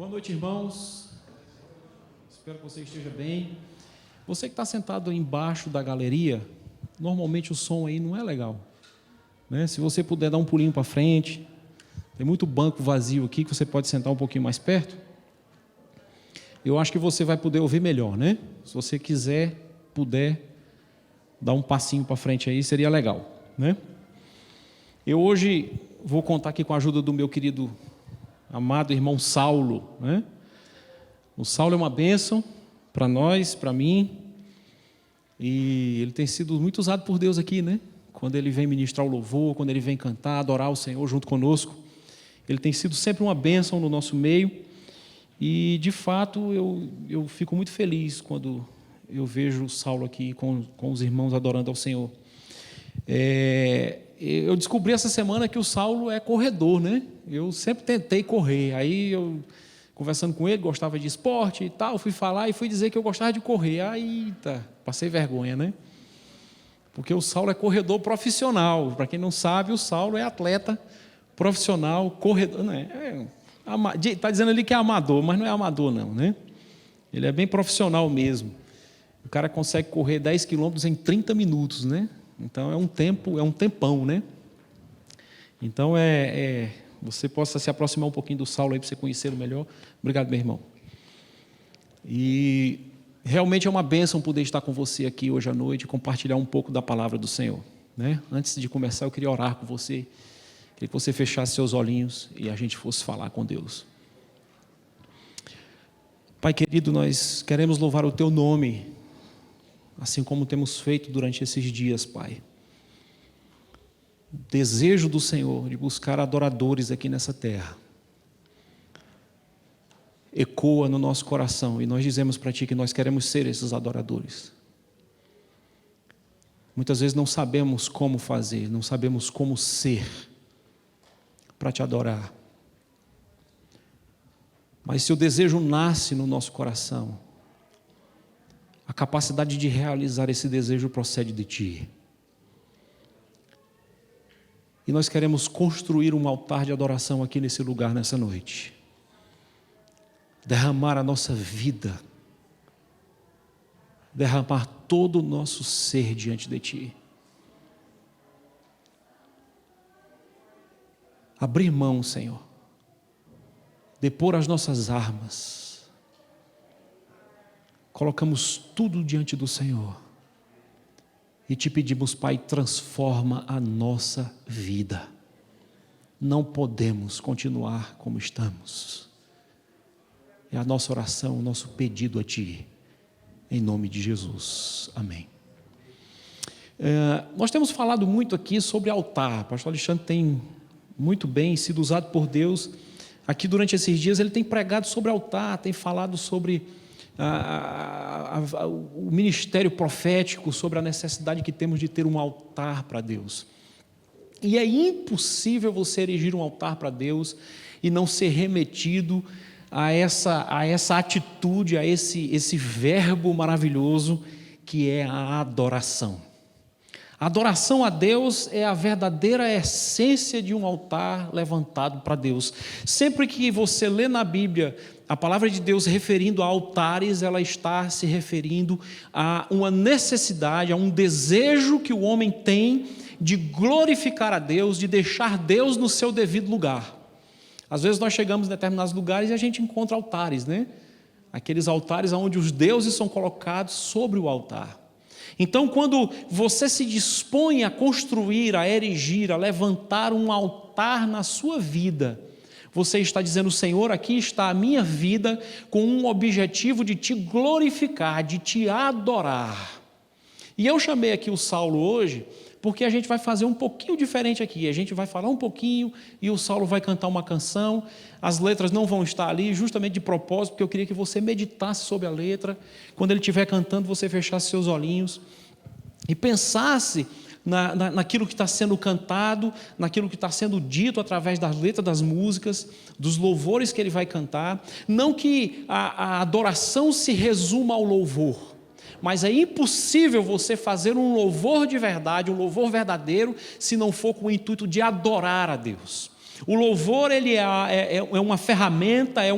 Boa noite, irmãos. Espero que você esteja bem. Você que está sentado embaixo da galeria, normalmente o som aí não é legal, né? Se você puder dar um pulinho para frente, tem muito banco vazio aqui que você pode sentar um pouquinho mais perto. Eu acho que você vai poder ouvir melhor, né? Se você puder dar um passinho para frente aí, seria legal, né? Eu hoje vou contar aqui com a ajuda do meu querido, amado irmão Saulo, né? O Saulo é uma bênção para nós, para mim, e ele tem sido muito usado por Deus aqui, né? Quando ele vem ministrar o louvor, quando ele vem cantar, adorar o Senhor junto conosco, ele tem sido sempre uma bênção no nosso meio, e de fato eu fico muito feliz quando eu vejo o Saulo aqui com os irmãos adorando ao Senhor. Eu descobri essa semana que o Saulo é corredor, né? Eu sempre tentei correr, aí eu, conversando com ele, gostava de esporte e tal, fui falar e fui dizer que eu gostava de correr. Aí, passei vergonha, né? Porque o Saulo é corredor profissional. Para quem não sabe, o Saulo é atleta profissional, corredor. Está dizendo ali que é amador, mas não é amador não, né? Ele é bem profissional mesmo. O cara consegue correr 10 quilômetros em 30 minutos, né? Então é um tempão, né? Então você possa se aproximar um pouquinho do Saulo aí para você conhecê-lo melhor. Obrigado, meu irmão. E realmente é uma bênção poder estar com você aqui hoje à noite e compartilhar um pouco da palavra do Senhor, né? Antes de começar, eu queria orar com você. Queria que você fechasse seus olhinhos e a gente fosse falar com Deus. Pai querido, nós queremos louvar o Teu nome, assim como temos feito durante esses dias, Pai. O desejo do Senhor de buscar adoradores aqui nessa terra ecoa no nosso coração, e nós dizemos para Ti que nós queremos ser esses adoradores. Muitas vezes não sabemos como fazer, não sabemos como ser para Te adorar. Mas se o desejo nasce no nosso coração, a capacidade de realizar esse desejo procede de Ti. E nós queremos construir um altar de adoração aqui nesse lugar, nessa noite. Derramar a nossa vida. Derramar todo o nosso ser diante de Ti. Abrir mão, Senhor. Depor as nossas armas. Colocamos tudo diante do Senhor e Te pedimos, Pai, transforma a nossa vida. Não podemos continuar como estamos. É a nossa oração, o nosso pedido a Ti, em nome de Jesus. Amém. Nós temos falado muito aqui sobre altar. O pastor Alexandre tem muito bem sido usado por Deus. Aqui durante esses dias ele tem pregado sobre altar, tem falado sobre o ministério profético, sobre a necessidade que temos de ter um altar para Deus. E é impossível você erigir um altar para Deus e não ser remetido a essa atitude, a esse verbo maravilhoso que é a adoração. A adoração a Deus é a verdadeira essência de um altar levantado para Deus. Sempre que você lê na Bíblia a palavra de Deus referindo a altares, ela está se referindo a uma necessidade, a um desejo que o homem tem de glorificar a Deus, de deixar Deus no seu devido lugar. Às vezes nós chegamos em determinados lugares e a gente encontra altares, né? Aqueles altares onde os deuses são colocados sobre o altar. Então, quando você se dispõe a construir, a erigir, a levantar um altar na sua vida, você está dizendo: Senhor, aqui está a minha vida com um objetivo de Te glorificar, de Te adorar. E eu chamei aqui o Saulo hoje porque a gente vai fazer um pouquinho diferente aqui. A gente vai falar um pouquinho e o Saulo vai cantar uma canção. As letras não vão estar ali, justamente de propósito, porque eu queria que você meditasse sobre a letra. Quando ele estiver cantando, você fechasse seus olhinhos e pensasse naquilo que está sendo cantado, naquilo que está sendo dito através das letras das músicas, dos louvores que ele vai cantar. Não que a adoração se resuma ao louvor, mas é impossível você fazer um louvor de verdade, um louvor verdadeiro, se não for com o intuito de adorar a Deus. O louvor ele é uma ferramenta, é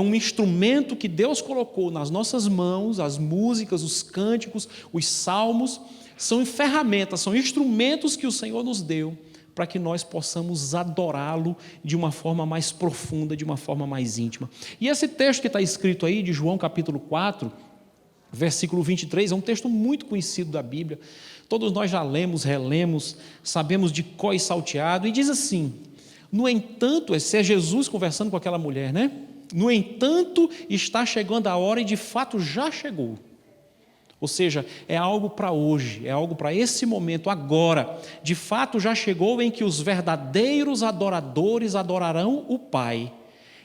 um instrumento que Deus colocou nas nossas mãos. As músicas, os cânticos, os salmos são ferramentas, são instrumentos que o Senhor nos deu para que nós possamos adorá-lo de uma forma mais profunda, de uma forma mais íntima. E esse texto que está escrito aí, de João capítulo 4, versículo 23, é um texto muito conhecido da Bíblia. Todos nós já lemos, relemos, sabemos de cor e salteado, e diz assim: no entanto, esse é Jesus conversando com aquela mulher, né? No entanto, está chegando a hora, e de fato já chegou. Ou seja, é algo para hoje, é algo para esse momento, agora. De fato já chegou em que os verdadeiros adoradores adorarão o Pai,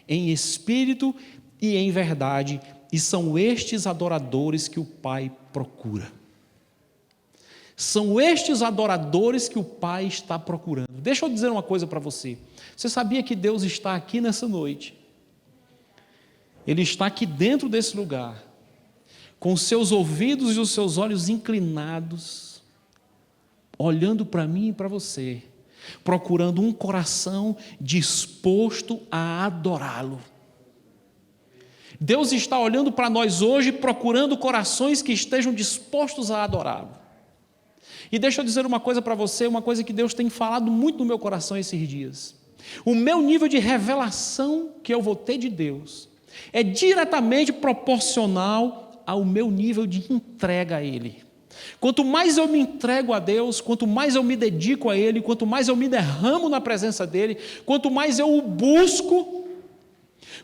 em espírito e em verdade, e são estes adoradores que o Pai procura. São estes adoradores que o Pai está procurando. Deixa eu dizer uma coisa para você. Você sabia que Deus está aqui nessa noite? Ele está aqui dentro desse lugar, com os seus ouvidos e os seus olhos inclinados, olhando para mim e para você, procurando um coração disposto a adorá-lo. Deus está olhando para nós hoje, procurando corações que estejam dispostos a adorá-lo. E deixa eu dizer uma coisa para você, uma coisa que Deus tem falado muito no meu coração esses dias. O meu nível de revelação que eu vou ter de Deus é diretamente proporcional ao meu nível de entrega a Ele. Quanto mais eu me entrego a Deus, quanto mais eu me dedico a Ele, quanto mais eu me derramo na presença dEle, quanto mais eu o busco,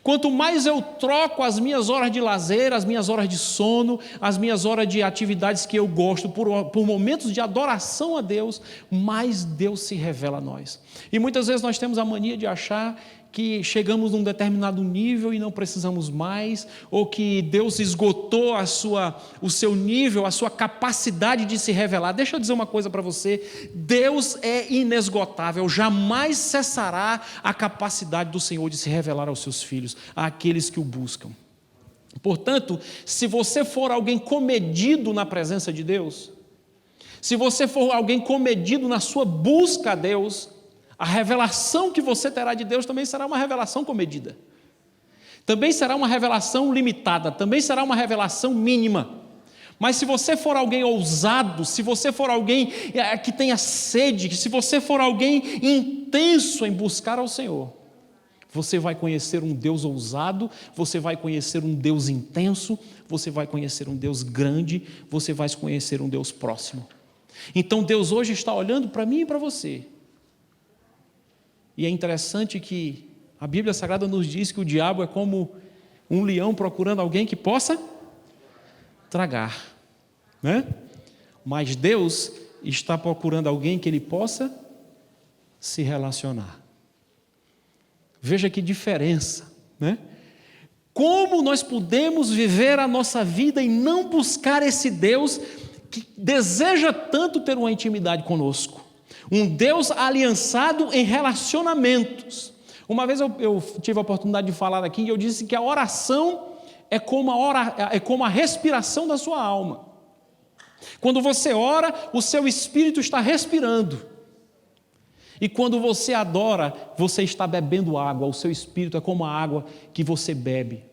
quanto mais eu troco as minhas horas de lazer, as minhas horas de sono, as minhas horas de atividades que eu gosto, por momentos de adoração a Deus, mais Deus se revela a nós. E muitas vezes nós temos a mania de achar que chegamos num determinado nível e não precisamos mais, ou que Deus esgotou o seu nível, a sua capacidade de se revelar. Deixa eu dizer uma coisa para você: Deus é inesgotável, jamais cessará a capacidade do Senhor de se revelar aos seus filhos, àqueles que o buscam. Portanto, se você for alguém comedido na presença de Deus, se você for alguém comedido na sua busca a Deus, a revelação que você terá de Deus também será uma revelação comedida. Também será uma revelação limitada, também será uma revelação mínima. Mas se você for alguém ousado, se você for alguém que tenha sede, se você for alguém intenso em buscar ao Senhor, você vai conhecer um Deus ousado, você vai conhecer um Deus intenso, você vai conhecer um Deus grande, você vai conhecer um Deus próximo. Então Deus hoje está olhando para mim e para você. E é interessante que a Bíblia Sagrada nos diz que o diabo é como um leão procurando alguém que possa tragar, né? Mas Deus está procurando alguém que ele possa se relacionar. Veja que diferença, né? Como nós podemos viver a nossa vida e não buscar esse Deus que deseja tanto ter uma intimidade conosco? Um Deus aliançado em relacionamentos. Uma vez eu tive a oportunidade de falar aqui e eu disse que a oração é como a respiração da sua alma. Quando você ora, o seu espírito está respirando. E quando você adora, você está bebendo água. O seu espírito é como a água que você bebe.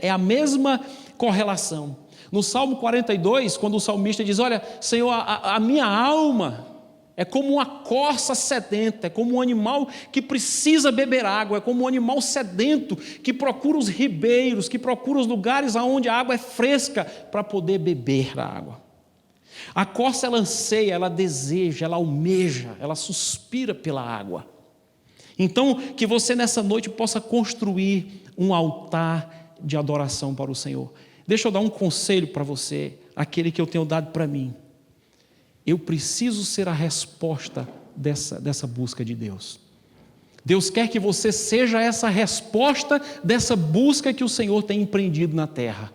É a mesma correlação. No Salmo 42, quando o salmista diz: olha, Senhor, a minha alma é como uma corça sedenta, é como um animal que precisa beber água, é como um animal sedento que procura os ribeiros, que procura os lugares onde a água é fresca para poder beber a água. A corça, ela anseia, ela deseja, ela almeja, ela suspira pela água. Então, que você nessa noite possa construir um altar de adoração para o Senhor. Deixa eu dar um conselho para você, aquele que eu tenho dado para mim. Eu preciso ser a resposta dessa busca de Deus. Deus quer que você seja essa resposta dessa busca que o Senhor tem empreendido na terra.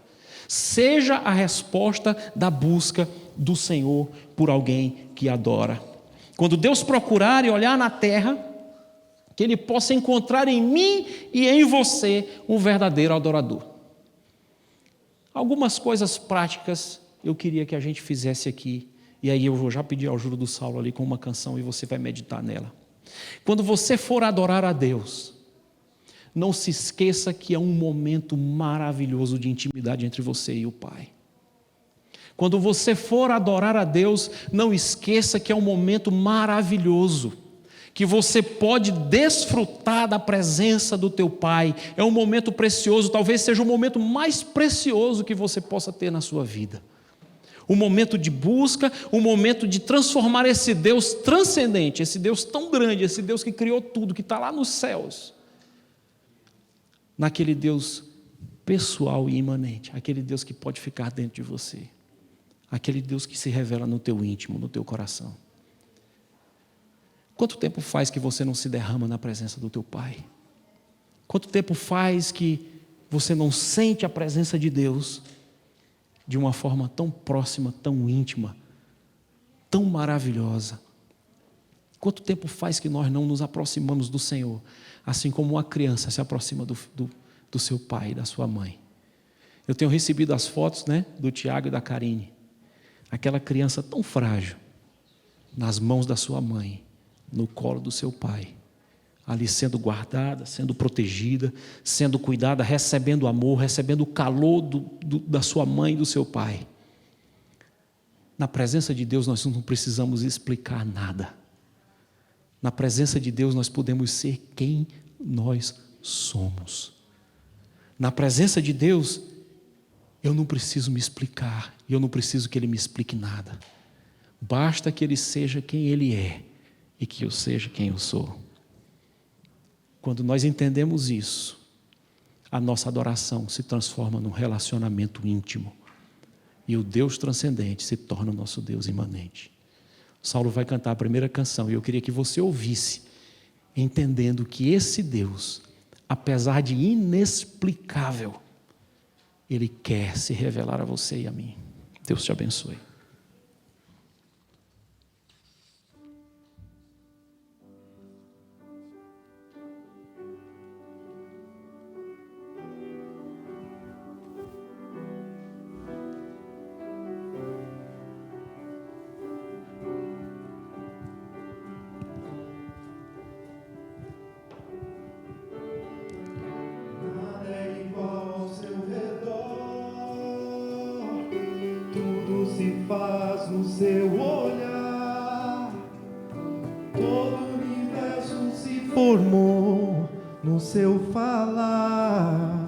Seja a resposta da busca do Senhor por alguém que adora. Quando Deus procurar e olhar na terra, que Ele possa encontrar em mim e em você um verdadeiro adorador. Algumas coisas práticas eu queria que a gente fizesse aqui. E aí eu vou já pedir a ajuda do Saulo ali com uma canção e você vai meditar nela. Quando você for adorar a Deus, não se esqueça que é um momento maravilhoso de intimidade entre você e o Pai. Quando você for adorar a Deus, não esqueça que é um momento maravilhoso, que você pode desfrutar da presença do teu Pai. É um momento precioso, talvez seja o momento mais precioso que você possa ter na sua vida. Um momento de busca, um momento de transformar esse Deus transcendente, esse Deus tão grande, esse Deus que criou tudo, que está lá nos céus, naquele Deus pessoal e imanente, aquele Deus que pode ficar dentro de você, aquele Deus que se revela no teu íntimo, no teu coração. Quanto tempo faz que você não se derrama na presença do teu Pai? Quanto tempo faz que você não sente a presença de Deus de uma forma tão próxima, tão íntima, tão maravilhosa? Quanto tempo faz que nós não nos aproximamos do Senhor, assim como uma criança se aproxima do seu pai e da sua mãe? Eu tenho recebido as fotos, do Tiago e da Karine, aquela criança tão frágil, nas mãos da sua mãe, no colo do seu pai, ali sendo guardada, sendo protegida, sendo cuidada, recebendo amor, recebendo o calor da sua mãe e do seu pai. Na presença de Deus nós não precisamos explicar nada. Na presença de Deus nós podemos ser quem nós somos. Na presença de Deus eu não preciso me explicar, e eu não preciso que Ele me explique nada. Basta que Ele seja quem Ele é e que eu seja quem eu sou. Quando nós entendemos isso, a nossa adoração se transforma num relacionamento íntimo e o Deus transcendente se torna o nosso Deus imanente. Saulo vai cantar a primeira canção e eu queria que você ouvisse, entendendo que esse Deus, apesar de inexplicável, Ele quer se revelar a você e a mim. Deus te abençoe. Faz no seu olhar, todo o universo se formou no seu falar.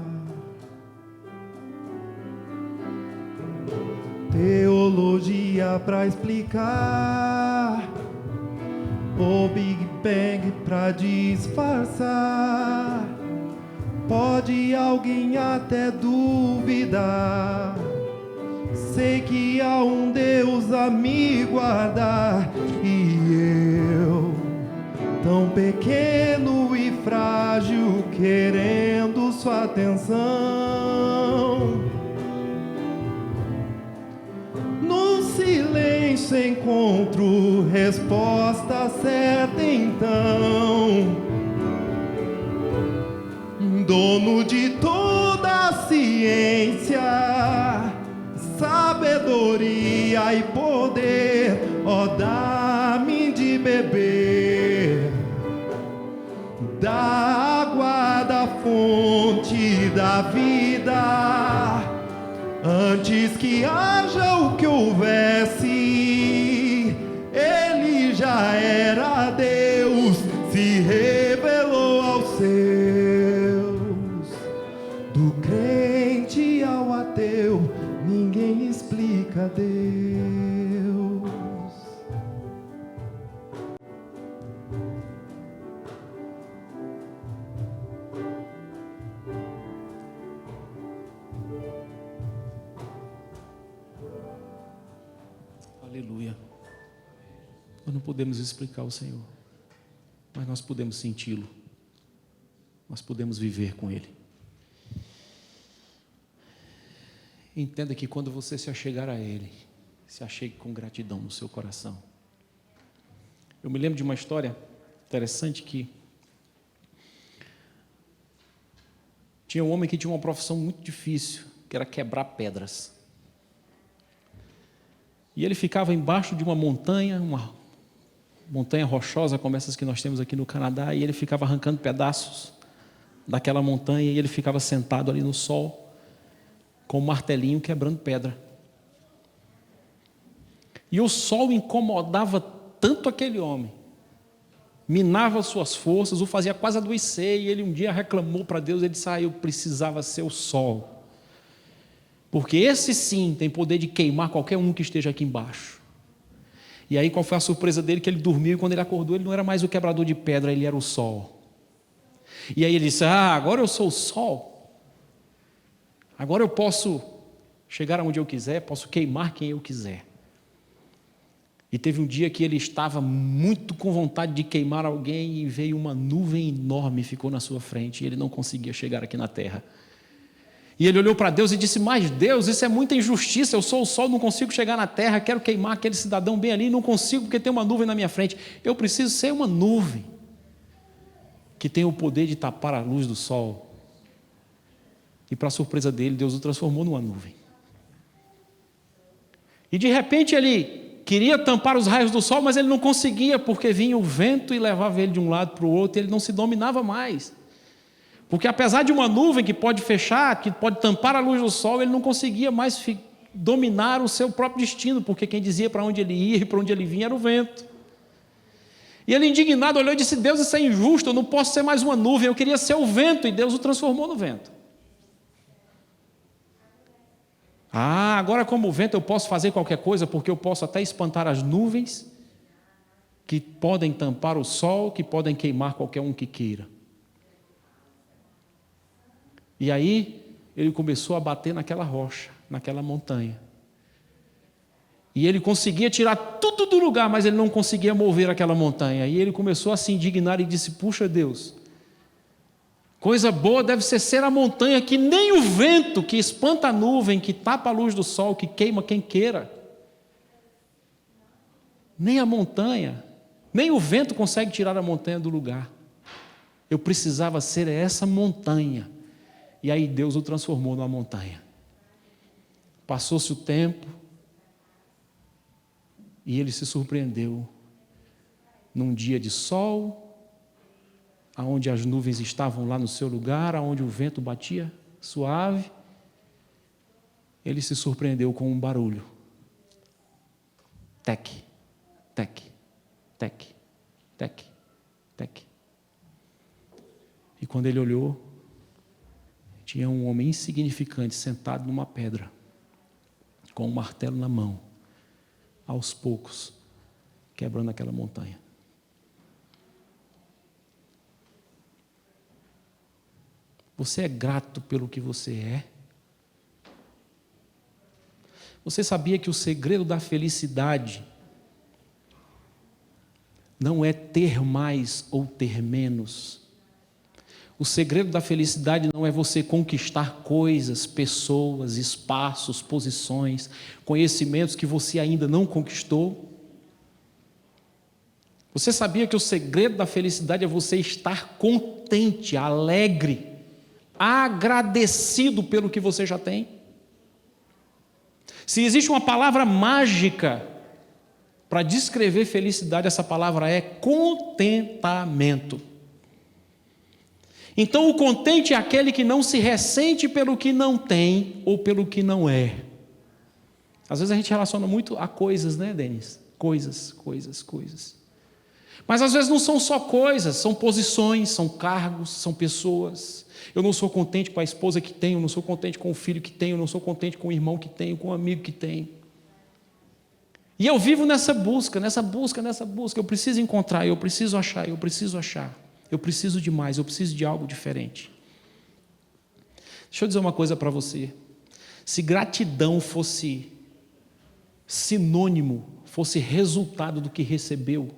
Teologia pra explicar, o Big Bang pra disfarçar. Pode alguém até duvidar, sei que há um Deus a me guardar, e eu, tão pequeno e frágil, querendo sua atenção. No silêncio encontro resposta certa então. Dono de toda a ciência, sabedoria e poder, ó, dá-me de beber da água da fonte da vida, antes que haja o que houvesse, Ele já era Deus, se revelou aos seus, do crente ao ateu, ninguém explica Deus. Aleluia. Nós não podemos explicar o Senhor, mas nós podemos senti-lo. Nós podemos viver com Ele. Entenda que quando você se achegar a Ele, se achegue com gratidão no seu coração. Eu me lembro de uma história interessante que tinha um homem que tinha uma profissão muito difícil, que era quebrar pedras. E ele ficava embaixo de uma montanha, montanha rochosa como essas que nós temos aqui no Canadá, e ele ficava arrancando pedaços daquela montanha, e ele ficava sentado ali no sol, com um martelinho quebrando pedra. E o sol incomodava tanto aquele homem, minava suas forças, o fazia quase adoecer, e ele um dia reclamou para Deus, ele disse, eu precisava ser o sol, porque esse sim tem poder de queimar qualquer um que esteja aqui embaixo. E aí qual foi a surpresa dele? Que ele dormiu, e quando ele acordou, ele não era mais o quebrador de pedra, ele era o sol. E aí ele disse, agora eu sou o sol, agora eu posso chegar aonde eu quiser, posso queimar quem eu quiser. E teve um dia que ele estava muito com vontade de queimar alguém, e veio uma nuvem enorme, ficou na sua frente, e ele não conseguia chegar aqui na terra. E ele olhou para Deus e disse, mas Deus, isso é muita injustiça, eu sou o sol, não consigo chegar na terra, quero queimar aquele cidadão bem ali, não consigo porque tem uma nuvem na minha frente. Eu preciso ser uma nuvem que tem o poder de tapar a luz do sol. E para surpresa dele, Deus o transformou numa nuvem. E de repente ele queria tampar os raios do sol, mas ele não conseguia, porque vinha o vento e levava ele de um lado para o outro, e ele não se dominava mais. Porque apesar de uma nuvem que pode fechar, que pode tampar a luz do sol, ele não conseguia mais dominar o seu próprio destino, porque quem dizia para onde ele ia e para onde ele vinha era o vento. E ele, indignado, olhou e disse, Deus, isso é injusto, eu não posso ser mais uma nuvem, eu queria ser o vento, e Deus o transformou no vento. Agora como o vento eu posso fazer qualquer coisa, porque eu posso até espantar as nuvens, que podem tampar o sol, que podem queimar qualquer um que queira. E aí ele começou a bater naquela rocha, naquela montanha. E ele conseguia tirar tudo do lugar, mas ele não conseguia mover aquela montanha. E ele começou a se indignar e disse, puxa Deus, coisa boa deve ser a montanha que nem o vento, que espanta a nuvem, que tapa a luz do sol, que queima quem queira. Nem a montanha, nem o vento consegue tirar a montanha do lugar. Eu precisava ser essa montanha. E aí Deus o transformou numa montanha. Passou-se o tempo, e ele se surpreendeu num dia de sol, aonde as nuvens estavam lá no seu lugar, aonde o vento batia suave. Ele se surpreendeu com um barulho. Tec, tec, tec, tec, tec. E quando ele olhou, tinha um homem insignificante sentado numa pedra, com um martelo na mão, aos poucos, quebrando aquela montanha. Você é grato pelo que você é? Você sabia que o segredo da felicidade não é ter mais ou ter menos? O segredo da felicidade não é você conquistar coisas, pessoas, espaços, posições, conhecimentos que você ainda não conquistou. Você sabia que o segredo da felicidade é você estar contente, alegre, agradecido pelo que você já tem? Se existe uma palavra mágica para descrever felicidade, essa palavra é contentamento. Então, o contente é aquele que não se ressente pelo que não tem ou pelo que não é. Às vezes a gente relaciona muito a coisas, né, Denis? Coisas. Mas às vezes não são só coisas, são posições, são cargos, são pessoas. Eu não sou contente com a esposa que tenho, eu não sou contente com o filho que tenho, eu não sou contente com o irmão que tenho, com o amigo que tenho. E eu vivo nessa busca. Eu preciso encontrar, eu preciso achar. Eu preciso de mais, eu preciso de algo diferente. Deixa eu dizer uma coisa para você. Se gratidão fosse sinônimo, fosse resultado do que recebeu,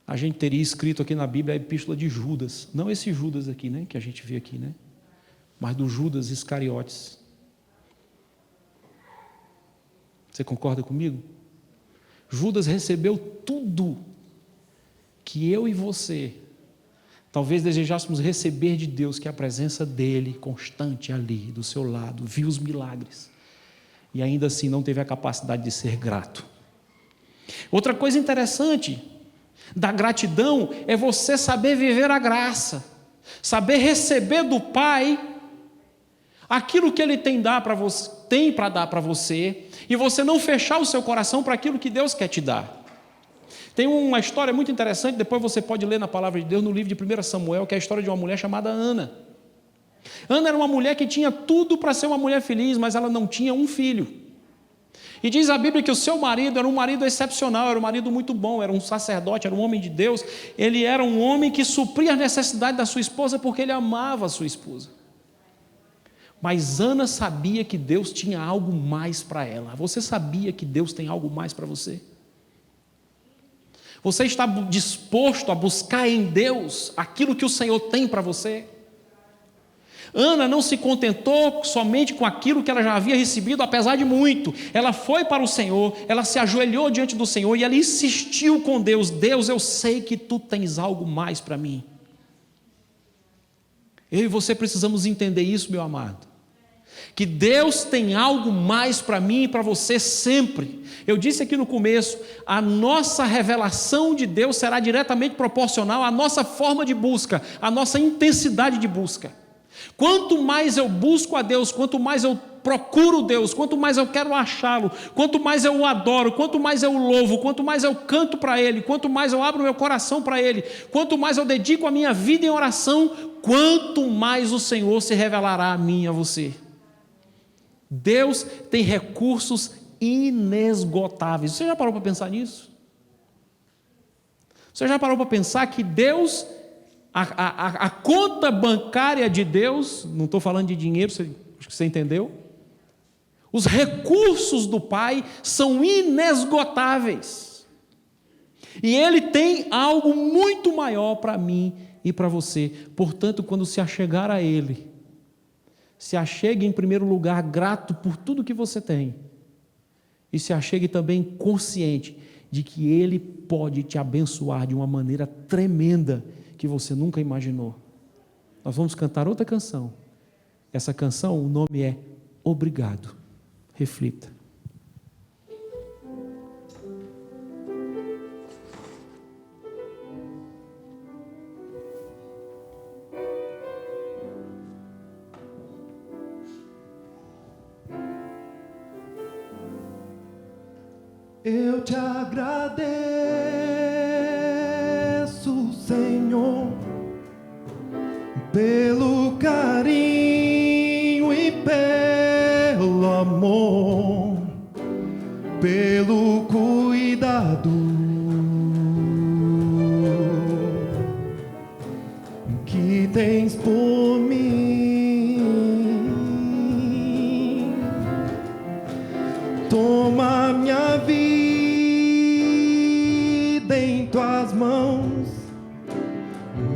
a gente teria escrito aqui na Bíblia a epístola de Judas. Não esse Judas aqui, né, que a gente vê aqui, né? Mas do Judas Iscariotes. Você concorda comigo? Judas recebeu tudo que eu e você talvez desejássemos receber de Deus, que é a presença dele constante ali, do seu lado, viu os milagres, e ainda assim não teve a capacidade de ser grato. Outra coisa interessante da gratidão é você saber viver a graça, saber receber do Pai aquilo que Ele tem para dar para você, e você não fechar o seu coração para aquilo que Deus quer te dar. Tem uma história muito interessante, depois você pode ler na palavra de Deus, no livro de 1 Samuel, que é a história de uma mulher chamada Ana. Ana era uma mulher que tinha tudo para ser uma mulher feliz, mas ela não tinha um filho. E diz a Bíblia que o seu marido era um marido excepcional, era um marido muito bom, era um sacerdote, era um homem de Deus. Ele era um homem que supria as necessidades da sua esposa porque ele amava a sua esposa. Mas Ana sabia que Deus tinha algo mais para ela. Você sabia que Deus tem algo mais para você? Você está disposto a buscar em Deus aquilo que o Senhor tem para você? Ana não se contentou somente com aquilo que ela já havia recebido, apesar de muito. Ela foi para o Senhor, ela se ajoelhou diante do Senhor e ela insistiu com Deus: Deus, eu sei que Tu tens algo mais para mim. Eu e você precisamos entender isso, meu amado, que Deus tem algo mais para mim e para você sempre. Eu disse aqui no começo, a nossa revelação de Deus será diretamente proporcional à nossa forma de busca, à nossa intensidade de busca. Quanto mais eu busco a Deus, quanto mais eu procuro Deus, quanto mais eu quero achá-lo, quanto mais eu o adoro, quanto mais eu o louvo, quanto mais eu canto para Ele, quanto mais eu abro meu coração para Ele, quanto mais eu dedico a minha vida em oração, quanto mais o Senhor se revelará a mim e a você. Deus tem recursos inesgotáveis. Você já parou para pensar nisso? Você já parou para pensar que Deus, a conta bancária de Deus, não estou falando de dinheiro, acho que você entendeu? Os recursos do Pai são inesgotáveis. E Ele tem algo muito maior para mim e para você. Portanto, quando se achegar a Ele, se achegue em primeiro lugar grato por tudo que você tem. E se achegue também consciente de que Ele pode te abençoar de uma maneira tremenda que você nunca imaginou. Nós vamos cantar outra canção. Essa canção, o nome é Obrigado. Reflita. Eu te agradeço, Senhor, pelo carinho e pelo amor, pelo cuidado que tens por mim. Toma minha vida em tuas mãos,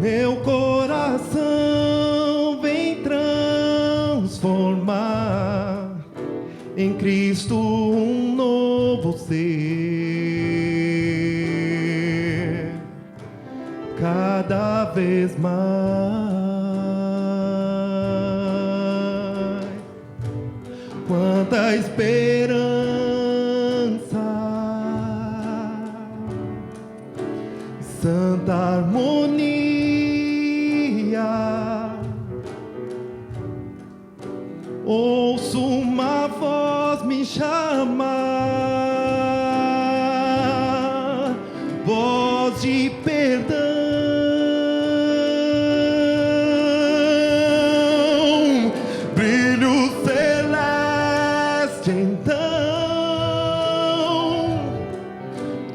meu coração vem transformar em Cristo um novo ser, cada vez mais. Quanta esperança, santa harmonia, ouço uma voz me chamar, voz de perdão, brilho celeste então,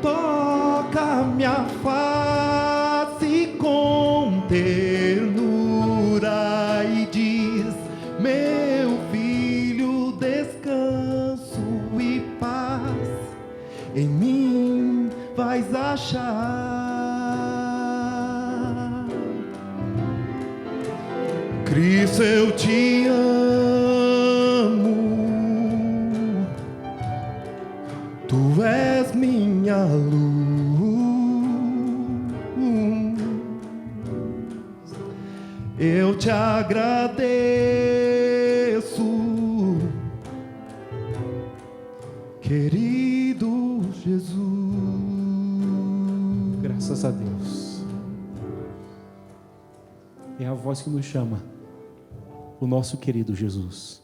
toca minha face com ternura e diz: meu filho, descanso e paz em mim vais achar. Cristo, eu te amo, tu és minha luz. Eu te agradeço, querido Jesus. Graças a Deus. É a voz que nos chama, o nosso querido Jesus.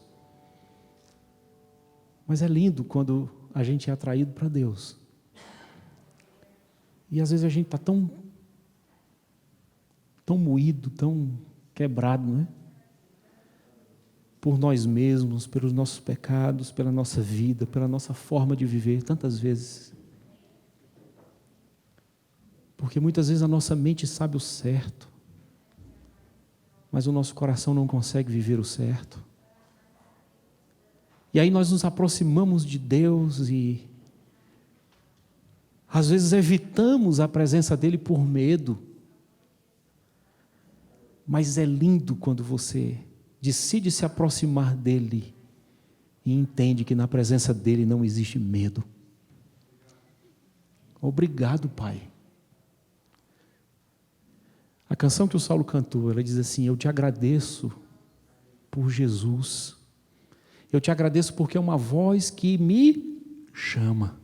Mas é lindo quando a gente é atraído para Deus. E às vezes a gente está tão moído, tão quebrado, não é? Por nós mesmos, pelos nossos pecados, pela nossa vida, pela nossa forma de viver, tantas vezes. Porque muitas vezes a nossa mente sabe o certo, mas o nosso coração não consegue viver o certo. E aí nós nos aproximamos de Deus e às vezes evitamos a presença dele por medo. Mas é lindo quando você decide se aproximar dele e entende que na presença dele não existe medo. Obrigado, Pai. A canção que o Saulo cantou, ela diz assim: eu te agradeço por Jesus. Eu te agradeço porque é uma voz que me chama.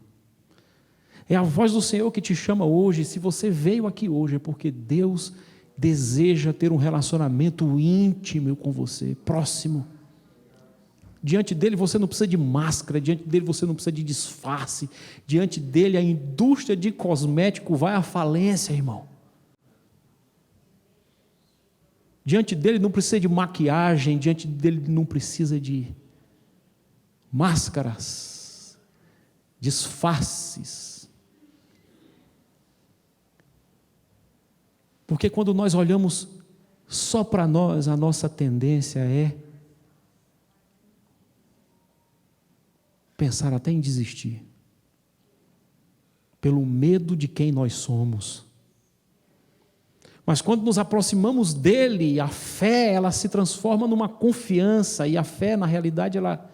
É a voz do Senhor que te chama hoje. Se você veio aqui hoje, é porque Deus deseja ter um relacionamento íntimo com você, próximo. Diante dele você não precisa de máscara, diante dele você não precisa de disfarce, diante dele a indústria de cosmético vai à falência, irmão. Diante dele não precisa de maquiagem, diante dele não precisa de máscaras, disfarces. Porque quando nós olhamos só para nós, a nossa tendência é pensar até em desistir, pelo medo de quem nós somos. Mas quando nos aproximamos dele, a fé, ela se transforma numa confiança, e a fé, na realidade, ela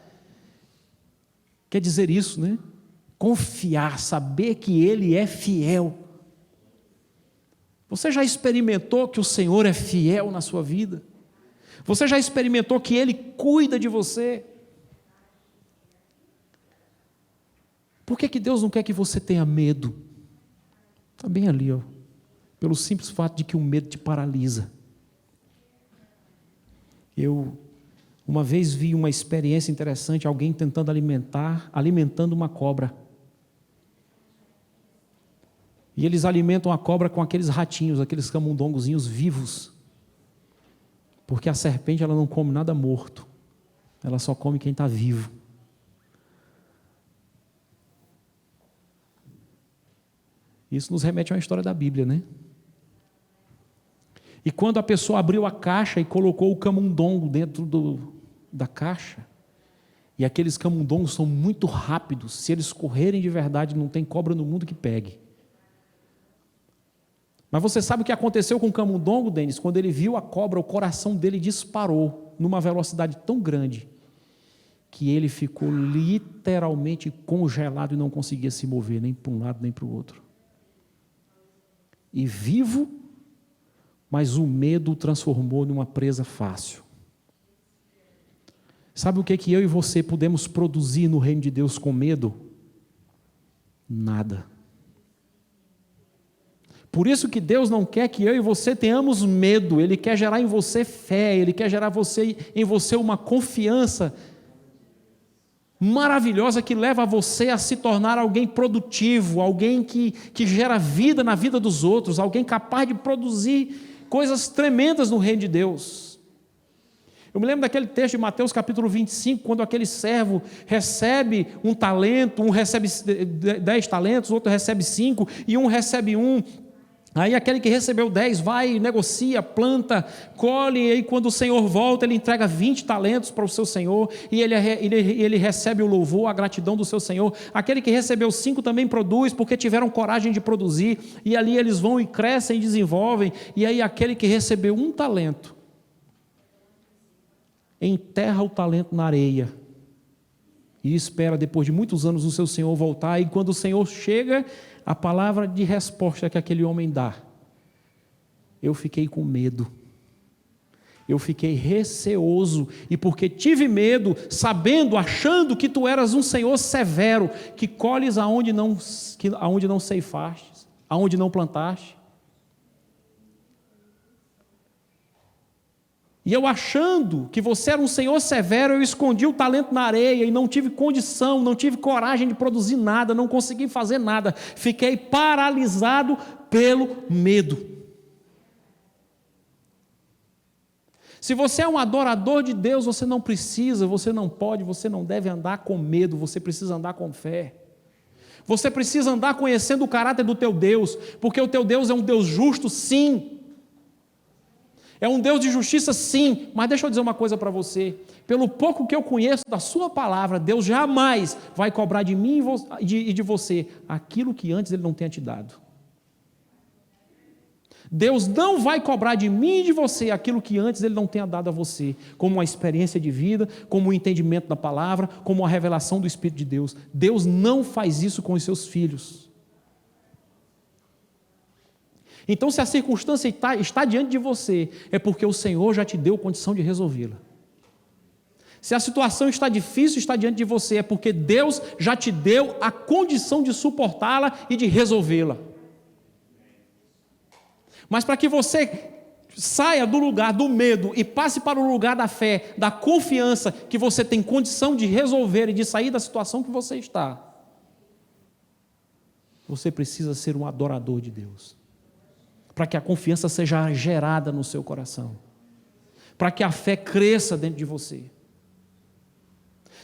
quer dizer isso, né? Confiar, saber que ele é fiel. Você já experimentou que o Senhor é fiel na sua vida? Você já experimentou que Ele cuida de você? Por que Deus não quer que você tenha medo? Está bem ali, ó. Pelo simples fato de que o medo te paralisa. Eu uma vez vi uma experiência interessante, alguém tentando alimentando uma cobra. E eles alimentam a cobra com aqueles ratinhos, aqueles camundongozinhos vivos. Porque a serpente ela não come nada morto. Ela só come quem está vivo. Isso nos remete a uma história da Bíblia, né? E quando a pessoa abriu a caixa e colocou o camundongo dentro da caixa, e aqueles camundongos são muito rápidos, se eles correrem de verdade, não tem cobra no mundo que pegue. Mas você sabe o que aconteceu com o camundongo, Denis? Quando ele viu a cobra, o coração dele disparou numa velocidade tão grande que ele ficou literalmente congelado e não conseguia se mover nem para um lado nem para o outro. E vivo, mas o medo o transformou numa presa fácil. Sabe o que eu e você podemos produzir no reino de Deus com medo? Nada. Por isso que Deus não quer que eu e você tenhamos medo, Ele quer gerar em você fé, Ele quer gerar em você uma confiança maravilhosa que leva você a se tornar alguém produtivo, alguém que gera vida na vida dos outros, alguém capaz de produzir coisas tremendas no reino de Deus. Eu me lembro daquele texto de Mateus capítulo 25, quando aquele servo recebe um talento, um recebe 10 talentos, outro recebe 5 e um recebe 1. Aí aquele que recebeu 10 vai, negocia, planta, colhe, e aí quando o Senhor volta, ele entrega 20 talentos para o seu Senhor, e ele recebe o louvor, a gratidão do seu Senhor. Aquele que recebeu 5 também produz, porque tiveram coragem de produzir, e ali eles vão e crescem e desenvolvem. E aí aquele que recebeu 1 talento, enterra o talento na areia, e espera depois de muitos anos o seu Senhor voltar, e quando o Senhor chega, a palavra de resposta que aquele homem dá: eu fiquei com medo, eu fiquei receoso, e porque tive medo, sabendo, achando que tu eras um Senhor severo, que colhes aonde não ceifaste, aonde não plantaste, E eu achando que você era um Senhor severo, eu escondi o talento na areia e não tive condição, não tive coragem de produzir nada, não consegui fazer nada. Fiquei paralisado pelo medo. Se você é um adorador de Deus, você não precisa, você não pode, você não deve andar com medo, você precisa andar com fé. Você precisa andar conhecendo o caráter do teu Deus, porque o teu Deus é um Deus justo, sim. É um Deus de justiça, sim, mas deixa eu dizer uma coisa para você. Pelo pouco que eu conheço da sua palavra, Deus jamais vai cobrar de mim e de você aquilo que antes Ele não tenha te dado. Deus não vai cobrar de mim e de você aquilo que antes Ele não tenha dado a você, como uma experiência de vida, como um entendimento da palavra, como uma revelação do Espírito de Deus. Deus não faz isso com os seus filhos. Então, se a circunstância está diante de você, é porque o Senhor já te deu condição de resolvê-la. Se a situação está difícil, está diante de você, é porque Deus já te deu a condição de suportá-la e de resolvê-la. Mas para que você saia do lugar do medo e passe para o lugar da fé, da confiança que você tem condição de resolver e de sair da situação que você está, você precisa ser um adorador de Deus. Para que a confiança seja gerada no seu coração, para que a fé cresça dentro de você.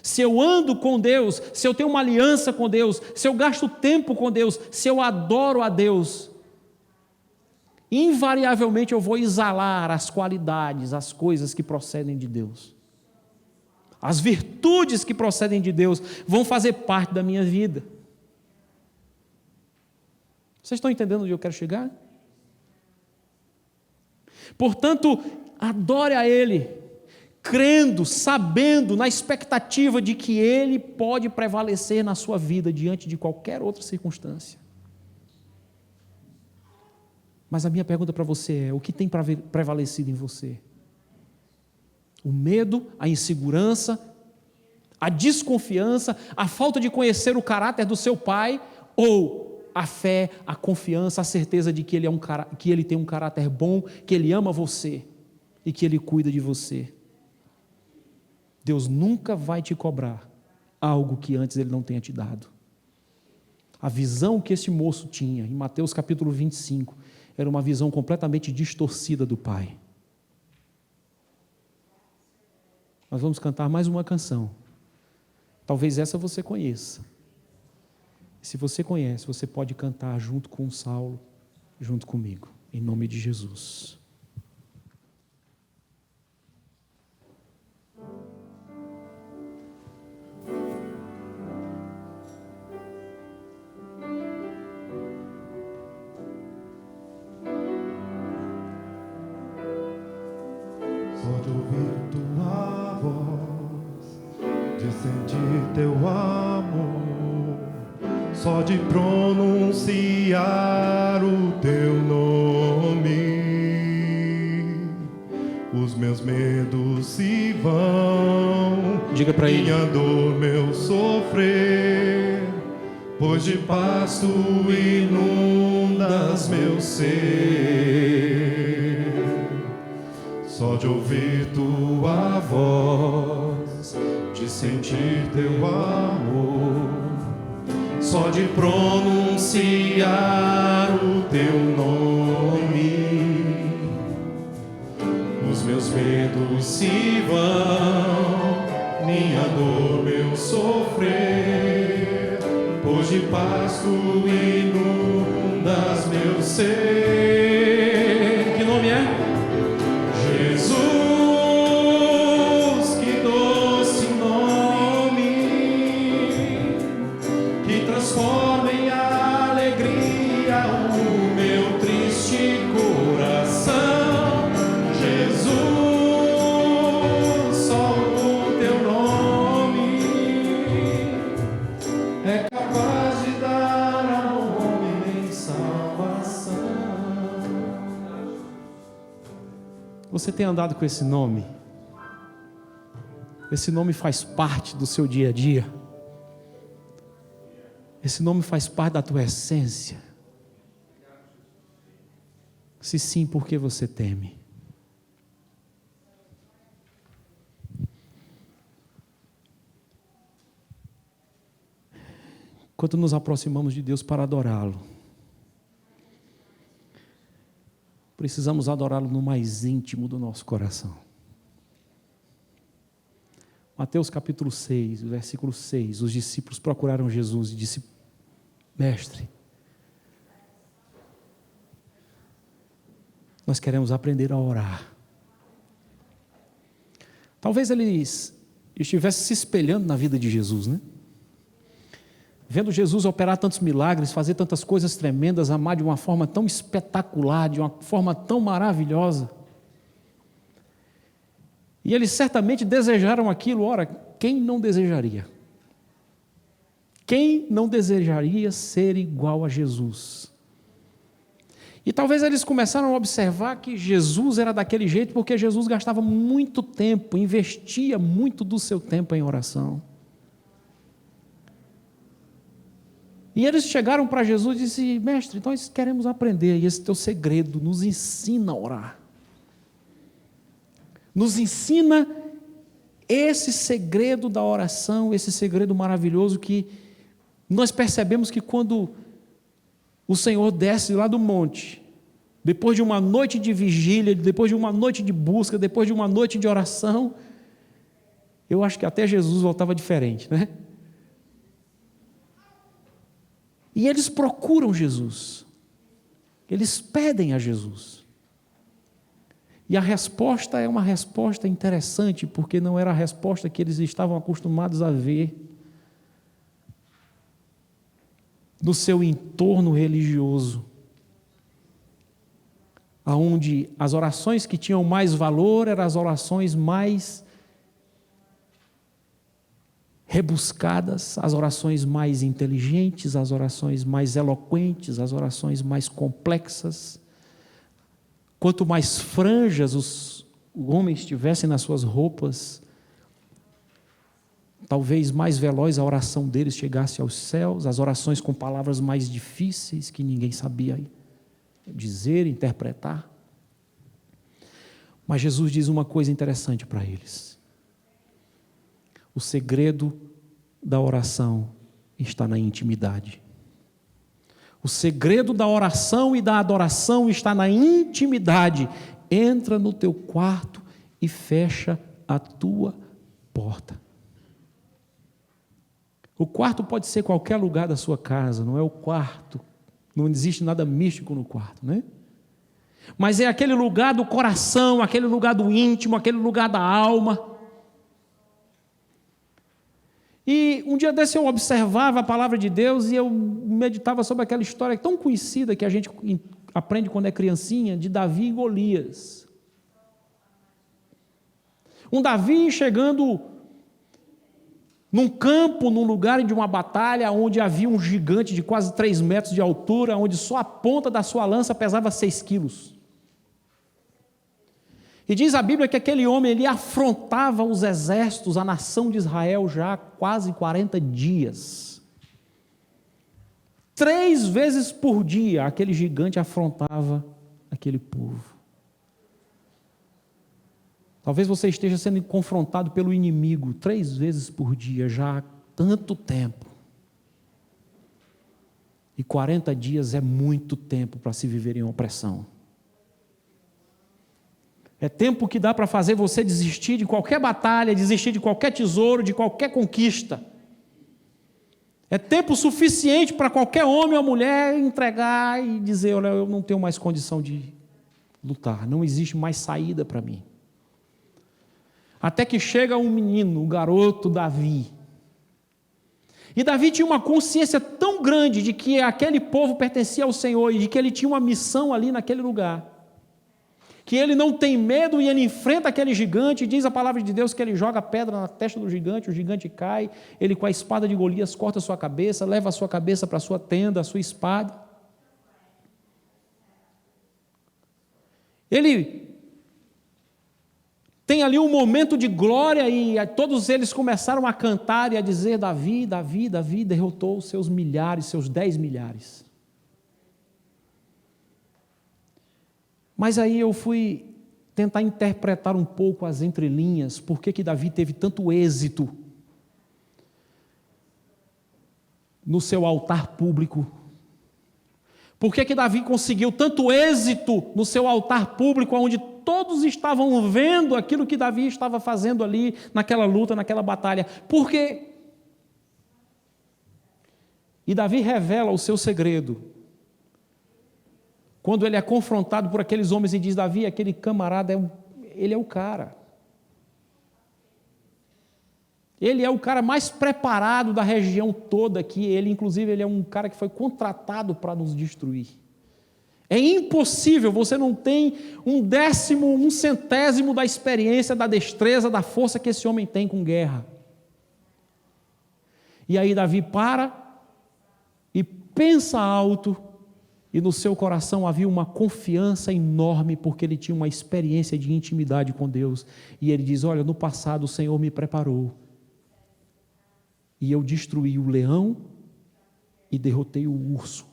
Se eu ando com Deus, se eu tenho uma aliança com Deus, se eu gasto tempo com Deus, se eu adoro a Deus, invariavelmente eu vou exalar as qualidades, as coisas que procedem de Deus. As virtudes que procedem de Deus vão fazer parte da minha vida. Vocês estão entendendo onde eu quero chegar? Portanto, adore a Ele, crendo, sabendo, na expectativa de que Ele pode prevalecer na sua vida diante de qualquer outra circunstância. Mas a minha pergunta para você é: o que tem prevalecido em você? O medo, a insegurança, a desconfiança, a falta de conhecer o caráter do seu pai, ou a fé, a confiança, a certeza de que Ele tem um caráter bom, que Ele ama você e que Ele cuida de você? Deus nunca vai te cobrar algo que antes Ele não tenha te dado. A visão que esse moço tinha, em Mateus capítulo 25, era uma visão completamente distorcida do Pai. Nós vamos cantar mais uma canção. Talvez essa você conheça. Se você conhece, você pode cantar junto com Saulo, junto comigo, em nome de Jesus. Só de ouvir tua voz, de sentir teu amor, só de pronunciar o teu nome, os meus medos se vão. Diga para ele: minha dor, meu sofrer, pois de paz tu inundas meu ser. Só de ouvir tua voz, de sentir teu amor, só de pronunciar o teu nome, os meus medos se vão, minha dor, meu sofrer, pois de paz tu inundas meu ser. Que nome é? Jesus, que doce nome, que transforma em alegria o meu triste coração. Jesus, só o teu nome é capaz de dar ao homem salvação. Você tem andado com esse nome? Esse nome faz parte do seu dia a dia? Esse nome faz parte da tua essência? Se sim, por que você teme? enquanto nos aproximamos de Deus para adorá-lo, precisamos adorá-lo no mais íntimo do nosso coração. Mateus capítulo 6, versículo 6, os discípulos procuraram Jesus e disse: Mestre, nós queremos aprender a orar. Talvez eles estivessem se espelhando na vida de Jesus, né? Vendo Jesus operar tantos milagres, fazer tantas coisas tremendas, amar de uma forma tão espetacular, de uma forma tão maravilhosa. E eles certamente desejaram aquilo. Ora, quem não desejaria? Quem não desejaria ser igual a Jesus? E talvez eles começaram a observar que Jesus era daquele jeito porque Jesus gastava muito tempo, investia muito do seu tempo em oração. E eles chegaram para Jesus e disseram: Mestre, nós queremos aprender, e esse teu segredo, nos ensina a orar. Nos ensina esse segredo da oração, esse segredo maravilhoso que nós percebemos que quando o Senhor desce lá do monte, depois de uma noite de vigília, depois de uma noite de busca, depois de uma noite de oração, eu acho que até Jesus voltava diferente, né? E eles procuram Jesus, eles pedem a Jesus. E a resposta é uma resposta interessante, porque não era a resposta que eles estavam acostumados a ver no seu entorno religioso, onde as orações que tinham mais valor eram as orações mais rebuscadas, as orações mais inteligentes, as orações mais eloquentes, as orações mais complexas. Quanto mais franjas os homens tivessem nas suas roupas, talvez mais veloz a oração deles chegasse aos céus, as orações com palavras mais difíceis que ninguém sabia dizer, interpretar. Mas Jesus diz uma coisa interessante para eles: o segredo da oração está na intimidade. O segredo da oração e da adoração está na intimidade. Entra no teu quarto e fecha a tua porta. O quarto pode ser qualquer lugar da sua casa, não é o quarto. Não existe nada místico no quarto, né? Mas é aquele lugar do coração, aquele lugar do íntimo, aquele lugar da alma. E um dia desse eu observava a palavra de Deus e eu meditava sobre aquela história tão conhecida que a gente aprende quando é criancinha, de Davi e Golias. Um Davi chegando num campo, num lugar de uma batalha, onde havia um gigante de quase 3 metros de altura, onde só a ponta da sua lança pesava 6 quilos. E diz a Bíblia que aquele homem, ele afrontava os exércitos, a nação de Israel já há quase 40 dias. 3 vezes por dia, aquele gigante afrontava aquele povo. Talvez você esteja sendo confrontado pelo inimigo 3 vezes por dia, já há tanto tempo. E 40 dias é muito tempo para se viver em opressão. É tempo que dá para fazer você desistir de qualquer batalha, desistir de qualquer tesouro, de qualquer conquista. É tempo suficiente para qualquer homem ou mulher entregar e dizer: olha, eu não tenho mais condição de lutar, não existe mais saída para mim. Até que chega um menino, o garoto Davi. E Davi tinha uma consciência tão grande de que aquele povo pertencia ao Senhor e de que ele tinha uma missão ali naquele lugar, que ele não tem medo e ele enfrenta aquele gigante. E diz a palavra de Deus que ele joga a pedra na testa do gigante, o gigante cai, ele com a espada de Golias corta a sua cabeça, leva a sua cabeça para a sua tenda, a sua espada. Ele tem ali um momento de glória e todos eles começaram a cantar e a dizer: Davi, Davi, Davi derrotou os seus milhares, seus 10 milhares. Mas aí eu fui tentar interpretar um pouco as entrelinhas, por que Davi teve tanto êxito. no seu altar público? Por que Davi conseguiu tanto êxito no seu altar público, onde todos estavam vendo aquilo que Davi estava fazendo ali, naquela luta, naquela batalha? Por quê? E Davi revela o seu segredo, quando ele é confrontado por aqueles homens e diz: Davi, aquele camarada, ele é o cara. Ele é o cara mais preparado da região toda aqui. Inclusive, ele é um cara que foi contratado para nos destruir. É impossível, você não tem um décimo, um centésimo da experiência, da destreza, da força que esse homem tem com guerra. E aí Davi para e pensa alto, e no seu coração havia uma confiança enorme, porque ele tinha uma experiência de intimidade com Deus. E ele diz: olha, no passado o Senhor me preparou, e eu destruí o leão e derrotei o urso.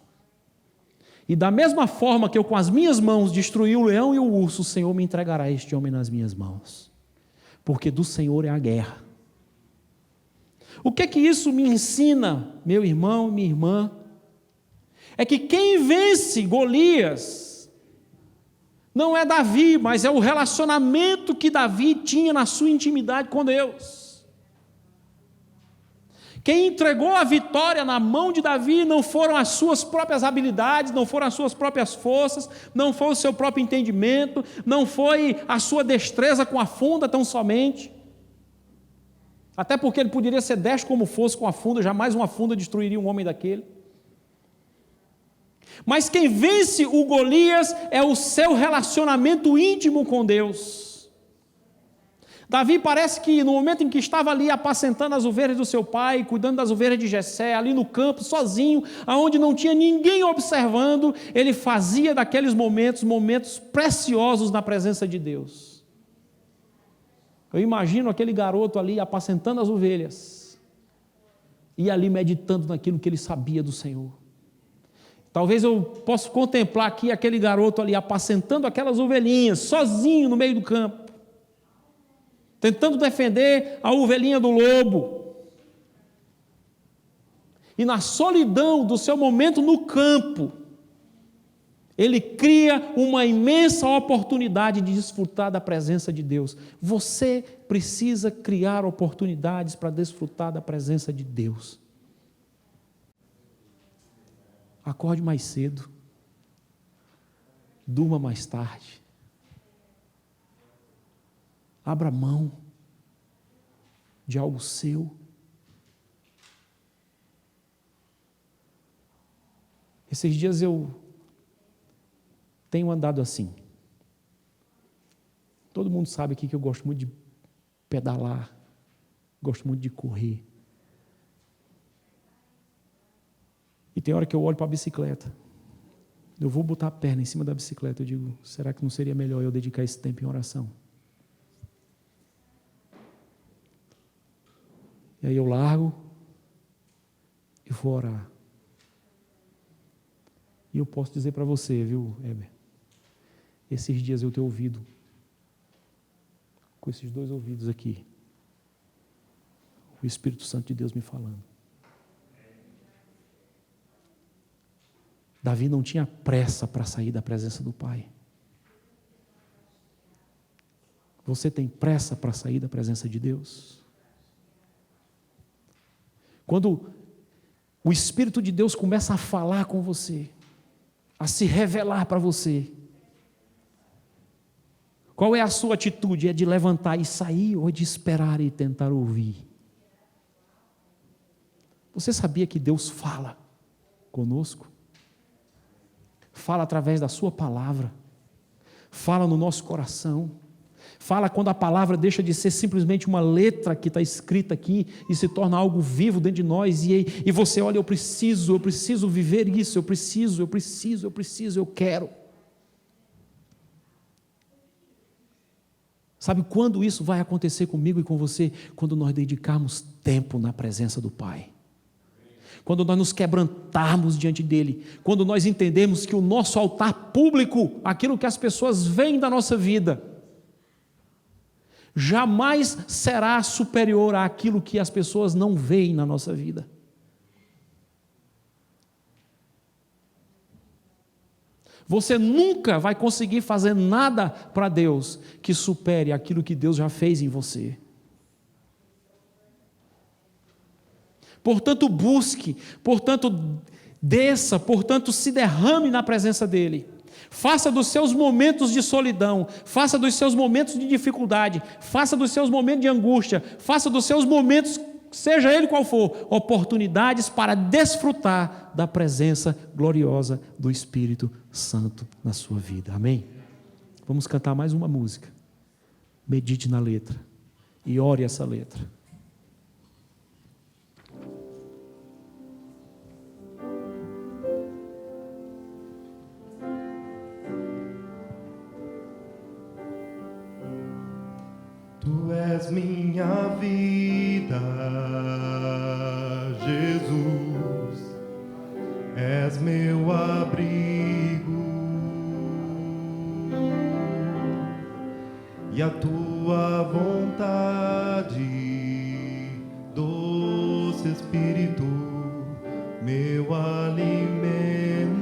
E da mesma forma que eu com as minhas mãos destruí o leão e o urso, o Senhor me entregará este homem nas minhas mãos. Porque do Senhor é a guerra. O que é que isso me ensina, meu irmão, minha irmã? É que quem vence Golias não é Davi, mas é o relacionamento que Davi tinha na sua intimidade com Deus. Quem entregou a vitória na mão de Davi não foram as suas próprias habilidades, não foram as suas próprias forças, não foi o seu próprio entendimento, não foi a sua destreza com a funda tão somente. Até porque ele poderia ser destro como fosse com a funda, jamais uma funda destruiria um homem daquele. Mas quem vence o Golias é o seu relacionamento íntimo com Deus. Davi parece que no momento em que estava ali apacentando as ovelhas do seu pai, cuidando das ovelhas de Jessé, ali no campo, sozinho, aonde não tinha ninguém observando, ele fazia daqueles momentos preciosos na presença de Deus. Eu imagino aquele garoto ali apacentando as ovelhas e ali meditando naquilo que ele sabia do Senhor. Talvez eu possa contemplar aqui aquele garoto ali apacentando aquelas ovelhinhas, sozinho no meio do campo, tentando defender a ovelhinha do lobo. E na solidão do seu momento no campo, ele cria uma imensa oportunidade de desfrutar da presença de Deus. Você precisa criar oportunidades para desfrutar da presença de Deus. Acorde mais cedo, durma mais tarde, abra mão de algo seu. Esses dias eu tenho andado assim. Todo mundo sabe aqui que eu gosto muito de pedalar, gosto muito de correr. E tem hora que eu olho para a bicicleta, eu vou botar a perna em cima da bicicleta, eu digo: será que não seria melhor eu dedicar esse tempo em oração? E aí eu largo e vou orar. E eu posso dizer para você, viu, Heber, esses dias eu tenho ouvido, com esses dois ouvidos aqui, o Espírito Santo de Deus me falando. Davi não tinha pressa para sair da presença do Pai. Você tem pressa para sair da presença de Deus? Quando o Espírito de Deus começa a falar com você, a se revelar para você, qual é a sua atitude? É de levantar e sair ou de esperar e tentar ouvir? Você sabia que Deus fala conosco? Fala através da sua palavra, fala no nosso coração, fala quando a palavra deixa de ser simplesmente uma letra que está escrita aqui e se torna algo vivo dentro de nós, e você olha: eu preciso viver isso, eu quero. Sabe quando isso vai acontecer comigo e com você? Quando nós dedicarmos tempo na presença do Pai. Quando nós nos quebrantarmos diante dEle, quando nós entendermos que o nosso altar público, aquilo que as pessoas veem da nossa vida, jamais será superior àquilo que as pessoas não veem na nossa vida. Você nunca vai conseguir fazer nada para Deus que supere aquilo que Deus já fez em você. Portanto, busque, portanto, desça, portanto, se derrame na presença dEle. Faça dos seus momentos de solidão, faça dos seus momentos de dificuldade, faça dos seus momentos de angústia, faça dos seus momentos, seja ele qual for, oportunidades para desfrutar da presença gloriosa do Espírito Santo na sua vida. Amém? Vamos cantar mais uma música. Medite na letra e ore essa letra. Tu és minha vida, Jesus, és meu abrigo, e a tua vontade, doce Espírito, meu alimento.